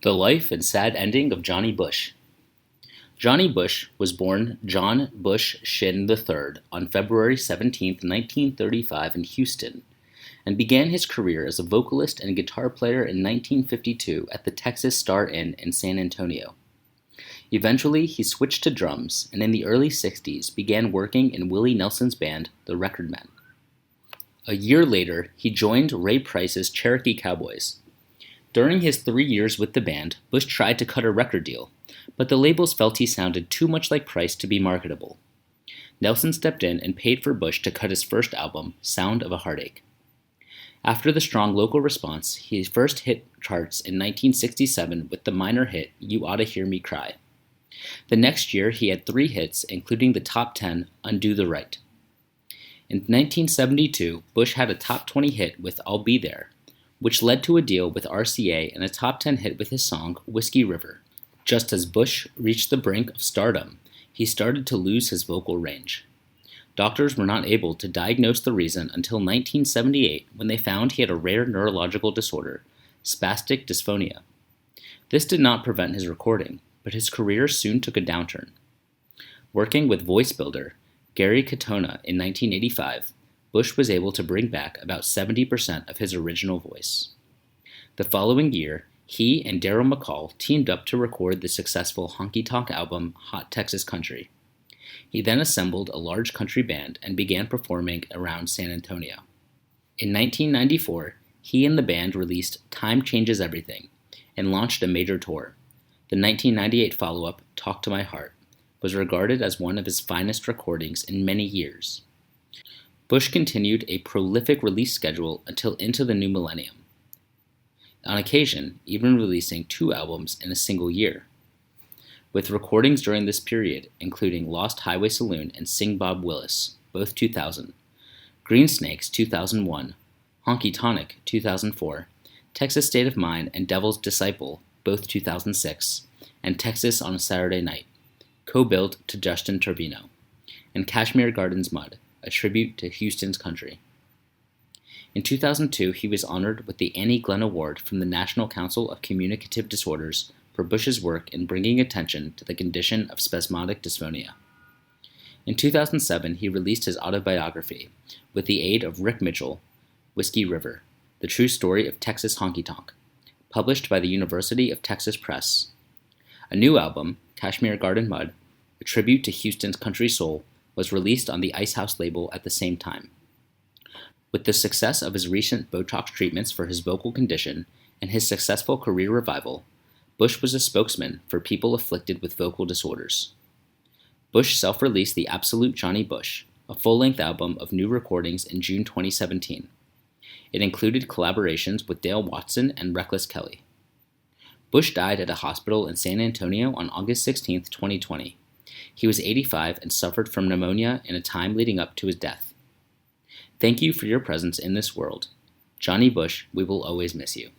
The life and sad ending of Johnny Bush. Johnny Bush was born John Bush Shinn III on February 17, 1935 in Houston, and began his career as a vocalist and guitar player in 1952 at the Texas Star Inn in San Antonio. Eventually, he switched to drums, and in the early 60s began working in Willie Nelson's band, the Record Men. A year later, he joined Ray Price's Cherokee Cowboys. During his 3 years with the band, Bush tried to cut a record deal, but the labels felt he sounded too much like Price to be marketable. Nelson stepped in and paid for Bush to cut his first album, Sound of a Heartache. After the strong local response, he first hit charts in 1967 with the minor hit You Oughta Hear Me Cry. The next year, he had 3 hits, including the top 10 Undo the Right. In 1972, Bush had a top 20 hit with I'll Be There, which led to a deal with RCA and a top 10 hit with his song Whiskey River. Just as Bush reached the brink of stardom, he started to lose his vocal range. Doctors were not able to diagnose the reason until 1978 when they found he had a rare neurological disorder, spastic dysphonia. This did not prevent his recording, but his career soon took a downturn. Working with voice builder Gary Katona in 1985, Bush was able to bring back about 70% of his original voice. The following year, he and Daryl McCall teamed up to record the successful honky-tonk album Hot Texas Country. He then assembled a large country band and began performing around San Antonio. In 1994, he and the band released Time Changes Everything and launched a major tour. The 1998 follow-up, Talk to My Heart, was regarded as one of his finest recordings in many years. Bush continued a prolific release schedule until into the new millennium, on occasion even releasing 2 albums in a single year, with recordings during this period including Lost Highway Saloon and Sing Bob Willis, both 2000, Green Snakes 2001, Honky Tonk 2004, Texas State of Mind and Devil's Disciple, both 2006, and Texas on a Saturday Night, co-billed to Justin Turbino, and Kashmir Gardens Mud, a tribute to Houston's country. In 2002, he was honored with the Annie Glenn Award from the National Council of Communicative Disorders for Bush's work in bringing attention to the condition of spasmodic dysphonia. In 2007, he released his autobiography, with the aid of Rick Mitchell, Whiskey River, The True Story of Texas Honky Tonk, published by the University of Texas Press. A new album, Kashmir Garden Mud, a tribute to Houston's country soul, was released on the Icehouse label at the same time. With the success of his recent Botox treatments for his vocal condition and his successful career revival, Bush was a spokesman for people afflicted with vocal disorders. Bush self-released The Absolute Johnny Bush, a full-length album of new recordings in June 2017. It included collaborations with Dale Watson and Reckless Kelly. Bush died at a hospital in San Antonio on August 16, 2020. He was 85 and suffered from pneumonia in a time leading up to his death. Thank you for your presence in this world. Johnny Bush, we will always miss you.